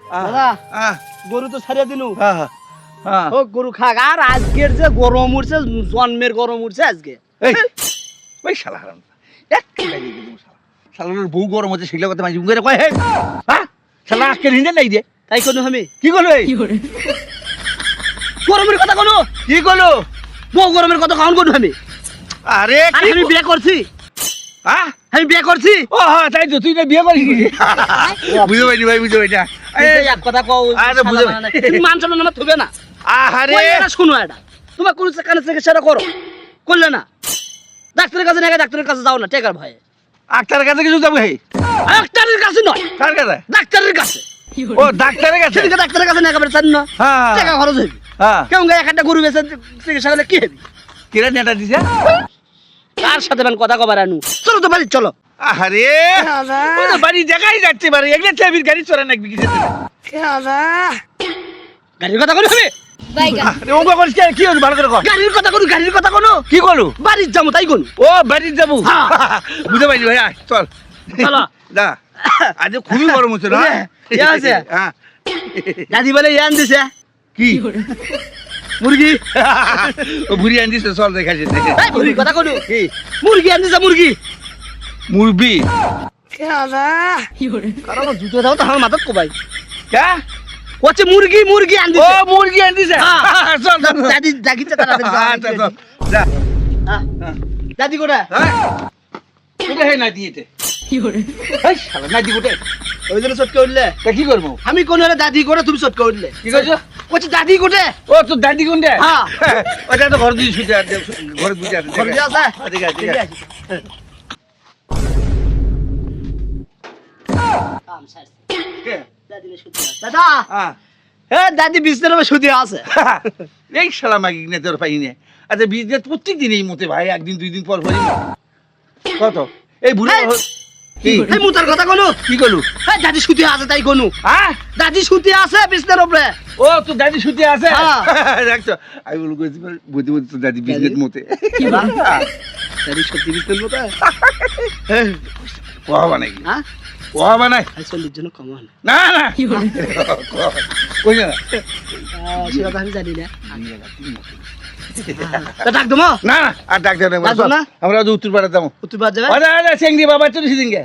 দাদা গরু তো ছাড়িয়ে দিনু হ্যাঁ ও গরু খাক আর আজকের যে গরম উঠছে জন্মের গরম উঠছে আজকে এই ওই শালা হারাম একটু লাগিয়ে দিলাম শালা শালার বউ গরম হচ্ছে সেগুলো কথা মাঝে মুখে কয় হে হ্যাঁ শালা আজকে হিন্দে নাই দে তাই কোনো আমি কি করলো এই গরমের কথা কোনো কি করলো বউ গরমের কথা কখন কোনো আমি আরে আরে আমি বিয়ে করছি হ্যাঁ আমি বিয়ে করছি ও হ্যাঁ তাই তো তুই না বিয়ে করিস বুঝতে পারিনি ভাই বুঝতে পারি না এই এক কথা কও আরে বুঝে ভাই। তুমি মান সম্মান আমার থবে না আহারে ওই এটা শুনো এটা তোমার কোন কানে থেকে সেটা করো করলে না ডাক্তারের কাছে নাকি ডাক্তারের কাছে যাও না টেকার ভয়ে ডাক্তারের কাছে কিছু যাবো হে ডাক্তারের কাছে নয় কার কাছে ডাক্তারের কাছে ও ডাক্তারের কাছে সেদিকে ডাক্তারের কাছে নাকি চান না হ্যাঁ টাকা খরচ হইবে হ্যাঁ কেউ গায়ে একটা গরু বেচে চিকিৎসা করলে কি হবে কিরা নেটা দিছে কার সাথে মানে কথা কবার আনু চলো তো বাড়ি চলো আহারে ওই তো বাড়ি দেখাই যাচ্ছে বাড়ি এগুলো চাবির গাড়ি চড়ে নাকি কিছু গাড়ির কথা কোনো হবে আরে ও বাবা কি হলো ভালো করে কর গাড়ির কথা কোনো কি করলো বাড়ির যাবো তাই কোন ও বাড়ি যাবো হ্যাঁ। বুঝতে পারিনি ভাই আয়, চল চলো দা আজ খুবই গরম হচ্ছে না কি আছে? হ্যাঁ দাদি বলে ইয়ান দিছে কি মুরগি ও বুড়ি আন দিছে চল দেখাইছে এই মুরগি কথা কোনো কি মুরগি আন দিছে মুরগি মুরবি কারণ জুতো দাও তো আমার মাথাত কোবাই কা হচ্ছে মুরগি আন ও দিছে মুরগি আন দিছে হ্যাঁ। চল চল দাদি জাগিছে তাড়াতাড়ি যাও। আচ্ছা চল যা হ্যাঁ। দাদি কোটা হ্যাঁ কোটা হে না দিয়েতে এই শালা না দি কোটা ওই জন্য চটকে উঠলে তা কি করবো আমি কোন দাদি করে তুমি চটকে উঠলে কি করছো হচ্ছে দাদি কোটে ও তোর দাদি কোনটা হ্যাঁ। ওটা তো ঘর দিয়ে শুতে আছে ঘরে বুঝে আছে ঘর দিয়ে আছে? ঠিক আছে ঠিক আছে দাদা হ্যাঁ এ দাদি বিছনার শুতে আছে এই শালা মাগি নে তোর পাইনে আচ্ছা বিজনেস প্রত্যেক দিন এই মতে ভাই একদিন দুই দিন পর পরই কত এই বুড়ো এই, কি এই মুতার কথা কোনো কি করলু এই দাদি শুতে আছে তাই কোনো হ্যাঁ দাদি শুতে আছে বিছনার উপরে ও তোর দাদি শুতে আছে হ্যাঁ। দেখছো আমি বলবো বুঝতে বুঝতে তোর দাদি বিজনেস মতে দাদি সত্যি বিছনার মতো কোয়া বানাই হ্যাঁ কোয়া বানাই আই চল্লিশ জন কমান না না কই না সে কথা আমি জানি না তা ডাক দমো না না আর ডাক্তার ডাকবো না? আমরা আজ উত্তর পাড়া যাবো তুই বাদ যাবে আরে আরে চেঙ্গি বাবা চলে সেদিনকে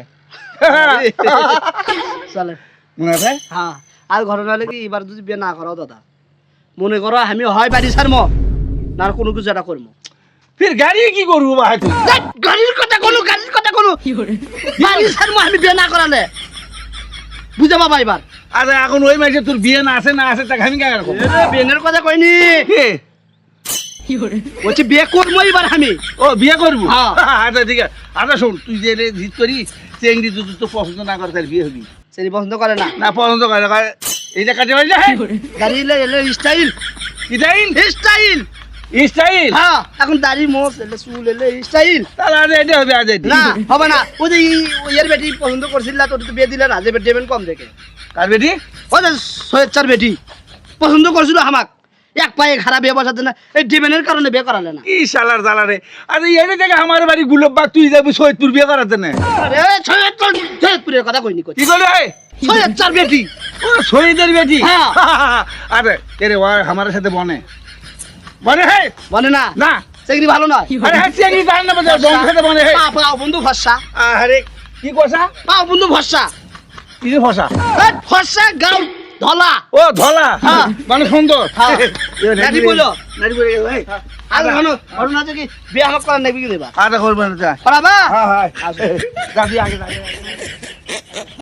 চলে মনে আছে হ্যাঁ আর ঘটনা হলে কি এবার যদি বিয়ে না করাও দাদা মনে করো আমি হয় বাড়ি ছাড়মো না আর কোনো কিছু এটা করবো ফির গাড়ি কি করবো ভাই তুই গাড়ির কথা কোনো বাড়ি ছাড়মো আমি বিয়ে না করালে বুঝে বাবা এবার আরে এখন ওই মাসে তোর বিয়ে না আছে তাকে আমি কেন রাখবো বিয়ের কথা কইনি কে বলছি বিয়ে করবো এবার আমি ও বিয়ে করবো হ্যাঁ। আচ্ছা ঠিক আছে আচ্ছা শোন তুই যে জিত করি চেঙ্গি তুই তো পছন্দ না করে তার বিয়ে হবি সেটি পছন্দ করে না না পছন্দ করে না, এইটা কাজে বাড়ি যায় দাড়ি এলে স্টাইল কি যাইন স্টাইল স্টাইল হ্যাঁ এখন দাড়ি মোস এলে চুল এলে স্টাইল তাহলে আজ এটা হবে আজ এটা না হবে না ওই যে ওইয়ের বেটি পছন্দ করছিল না তো ওটা তো বিয়ে দিলে না যে বেটি দেবেন কম দেখে কার বেটি ওই যে সৈয়দ বেটি পছন্দ করছিল আমাক এক পায়ে খারাপ বিয়ে বসাতে না এই ডিমেনের কারণে বিয়ে করালে না কি শালার জালারে আরে এইটা থেকে আমার বাড়ি গুলবাগ তুই যাবি সৈয়দপুর বিয়ে করাতে না আরে সৈয়দপুরের কথা কইনি কই কি করলে সৈয়দ বেটি ও শহীদের বেটি হ্যাঁ। আরে এরে ও আমার সাথে বনে বনে হে বলে না না সেগুলি ভালো নয় আরে হ্যাঁ চেঙ্গি জান না বন্ধু বনের সাথে বনে হে পাও বন্ধু ভরসা আরে কি কথা পাও বন্ধু ভরসা কি যে ভাষা ভরসা গাও ধলা ও ধলা হ্যাঁ। মানে সুন্দর হ্যাঁ। নারী বললো নারী বলে ভাই আর হনো ঘটনা যে কি বিয়ে আমার করার নেবি কি দেবা আরে করবেন না করাবা হ্যাঁ হ্যাঁ যাবি আগে